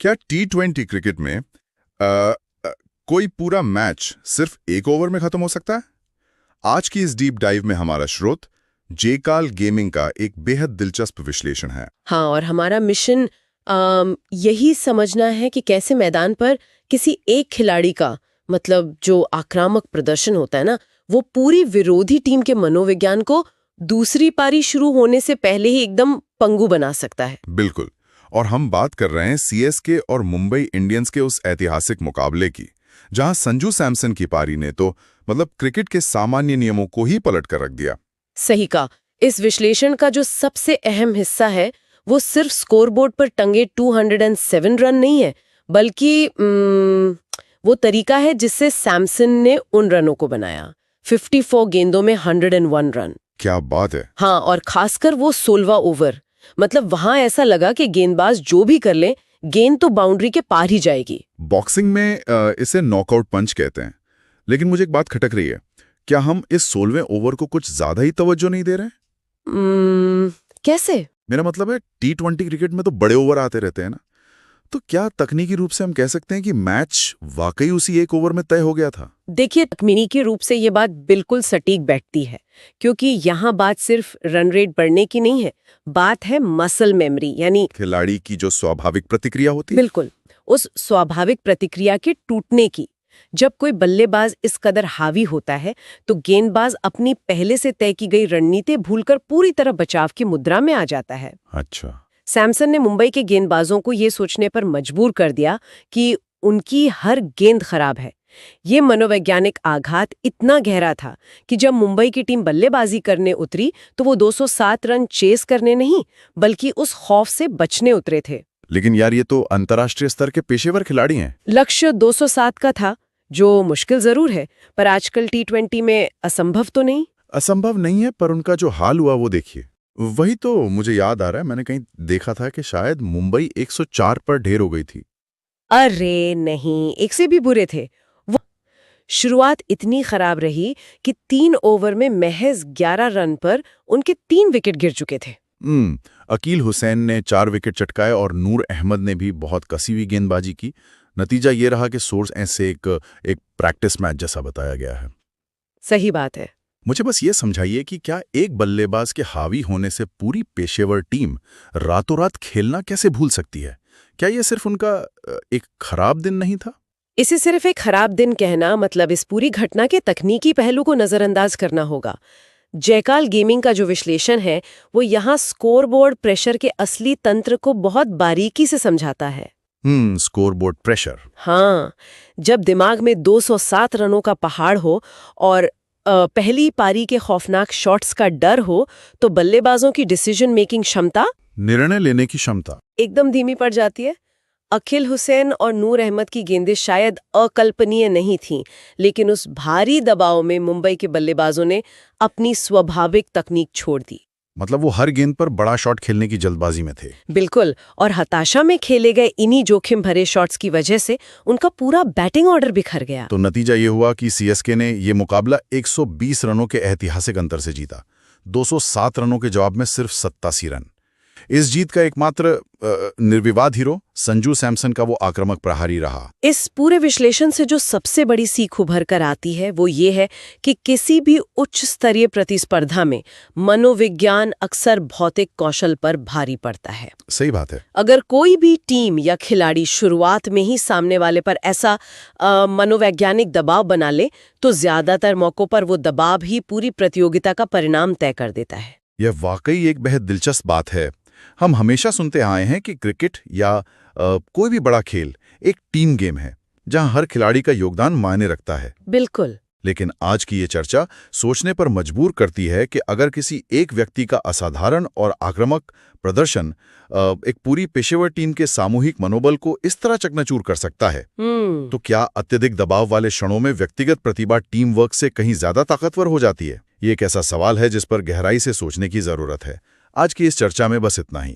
क्या T20 cricket में कोई पूरा मैच सिर्फ एक ओवर में खत्म हो सकता है? आज की इस डीप डाइव में हमारा स्रोत जेकाल गेमिंग का एक बेहद दिलचस्प विश्लेषण है। हाँ, और हमारा मिशन यही समझना है कि कैसे मैदान पर किसी एक खिलाड़ी का मतलब जो आक्रामक प्रदर्शन होता है ना, वो पूरी विरोधी टीम के मनोविज्ञान को दूसरी पारी शुरू होने से पहले ही एकदम पंगु बना सकता है। बिल्कुल। और हम बात कर रहे हैं सीएसके और मुंबई इंडियंस के उस ऐतिहासिक मुकाबले की, जहां संजू सैमसन की पारी ने तो मतलब क्रिकेट के सामान्य नियमों को ही पलट कर रख दिया। सही कहा। इस विश्लेषण का जो सबसे अहम हिस्सा है वो सिर्फ स्कोरबोर्ड पर टंगे 207 रन नहीं है, बल्कि वो तरीका है जिससे सैमसन ने उन रनों को बनाया। 54 गेंदों में 101 रन। क्या बात है। हाँ, और खासकर वो 16वां ओवर, मतलब वहां ऐसा लगा कि गेंदबाज जो भी कर ले गेंद तो बाउंड्री के पार ही जाएगी। बॉक्सिंग में इसे नॉकआउट पंच कहते हैं। लेकिन मुझे एक बात खटक रही है, क्या हम इस 16वें ओवर को कुछ ज्यादा ही तवज्जो नहीं दे रहे? कैसे? मेरा मतलब है T20 क्रिकेट में तो बड़े ओवर आते रहते हैं ना, तो क्या तकनीकी रूप से हम कह सकते हैं कि मैच वाकई उसी एक ओवर में तय हो गया था? देखिए, तकनीकी रूप से ये बात बिल्कुल सटीक बैठती है, क्योंकि यहाँ बात सिर्फ रन रेट बढ़ने की नहीं है, बात है मसल मेमोरी, यानी खिलाड़ी की जो स्वाभाविक प्रतिक्रिया होती है। बिल्कुल, उस स्वाभाविक प्रतिक्रिया के टूटने की। जब कोई बल्लेबाज इस कदर हावी होता है तो गेंदबाज अपनी पहले से तय की गई रणनीति भूलकर पूरी तरह बचाव की मुद्रा में आ जाता है। अच्छा। सैमसन ने मुंबई के गेंदबाजों को ये सोचने पर मजबूर कर दिया कि उनकी हर गेंद खराब है। ये मनोवैज्ञानिक आघात इतना गहरा था कि जब मुंबई की टीम बल्लेबाजी करने उतरी तो वो 207 रन चेस करने नहीं, बल्कि उस खौफ से बचने उतरे थे। लेकिन यार, ये तो अंतर्राष्ट्रीय स्तर के पेशेवर खिलाड़ी हैं। लक्ष्य 207 का था, जो मुश्किल जरूर है, पर आजकल T20 में असंभव तो नहीं। असंभव नहीं है, पर उनका जो हाल हुआ वो देखिए। वही तो मुझे याद आ रहा है, मैंने कहीं देखा था कि शायद मुंबई 104 पर ढेर हो गई थी। अरे नहीं, एक से भी बुरे थे वो। शुरुआत इतनी खराब रही कि 3 ओवर में महज 11 रन पर उनके 3 विकेट गिर चुके थे। अकील हुसैन ने 4 विकेट चटकाए और नूर अहमद ने भी बहुत कसी हुई गेंदबाजी की। नतीजा ये रहा कि सोर्स ऐसे एक प्रैक्टिस मैच जैसा बताया गया है। सही बात है। मुझे बस ये समझाइए कि क्या एक बल्लेबाज के हावी होने से पूरी पेशेवर टीम रातों रात खेलना कैसे भूल सकती है? क्या ये सिर्फ उनका एक खराब दिन नहीं था? इसे सिर्फ एक खराब दिन कहना मतलब इस पूरी घटना के तकनीकी पहलू को नजरअंदाज करना होगा। जयकाल गेमिंग का जो विश्लेषण है वो यहाँ स्कोरबोर्ड प्रेशर के असली तंत्र को बहुत बारीकी से समझाता है। Scoreboard pressure. हाँ, जब दिमाग में 207 रनों का पहाड़ हो और पहली पारी के खौफनाक शॉट्स का डर हो, तो बल्लेबाजों की डिसीजन मेकिंग क्षमता, निर्णय लेने की क्षमता एकदम धीमी पड़ जाती है। अकील हुसैन और नूर अहमद की गेंदें शायद अकल्पनीय नहीं थीं, लेकिन उस भारी दबाव में मुंबई के बल्लेबाजों ने अपनी स्वाभाविक तकनीक छोड़ दी। मतलब वो हर गेंद पर बड़ा शॉट खेलने की जल्दबाजी में थे। बिल्कुल, और हताशा में खेले गए इन्हीं जोखिम भरे शॉट्स की वजह से उनका पूरा बैटिंग ऑर्डर बिखर गया। तो नतीजा ये हुआ कि सीएसके ने ये मुकाबला 120 रनों के ऐतिहासिक अंतर से जीता। 207 रनों के जवाब में सिर्फ 87 रन। इस जीत का एकमात्र निर्विवाद हीरो संजू सैमसन का वो आक्रामक प्रहारी रहा। इस पूरे विश्लेषण से जो सबसे बड़ी सीख उभर कर आती है वो ये है कि किसी भी उच्च स्तरीय प्रतिस्पर्धा में मनोविज्ञान अक्सर भौतिक कौशल पर भारी पड़ता है। सही बात है। अगर कोई भी टीम या खिलाड़ी शुरुआत में ही सामने वाले पर ऐसा मनोवैज्ञानिक दबाव बना ले तो ज्यादातर मौकों पर वो दबाव ही पूरी प्रतियोगिता का परिणाम तय कर देता है। यह वाकई एक बेहद दिलचस्प बात है। हम हमेशा सुनते आए हैं कि क्रिकेट या कोई भी बड़ा खेल एक टीम गेम है जहां हर खिलाड़ी का योगदान मायने रखता है। बिल्कुल। लेकिन आज की ये चर्चा सोचने पर मजबूर करती है कि अगर किसी एक व्यक्ति का असाधारण और आक्रामक प्रदर्शन एक पूरी पेशेवर टीम के सामूहिक मनोबल को इस तरह चकनाचूर कर सकता है, तो क्या अत्यधिक दबाव वाले क्षणों में व्यक्तिगत प्रतिभा टीम वर्क से कहीं ज्यादा ताकतवर हो जाती है? ये एक ऐसा सवाल है जिस पर गहराई से सोचने की जरूरत है। आज की इस चर्चा में बस इतना ही।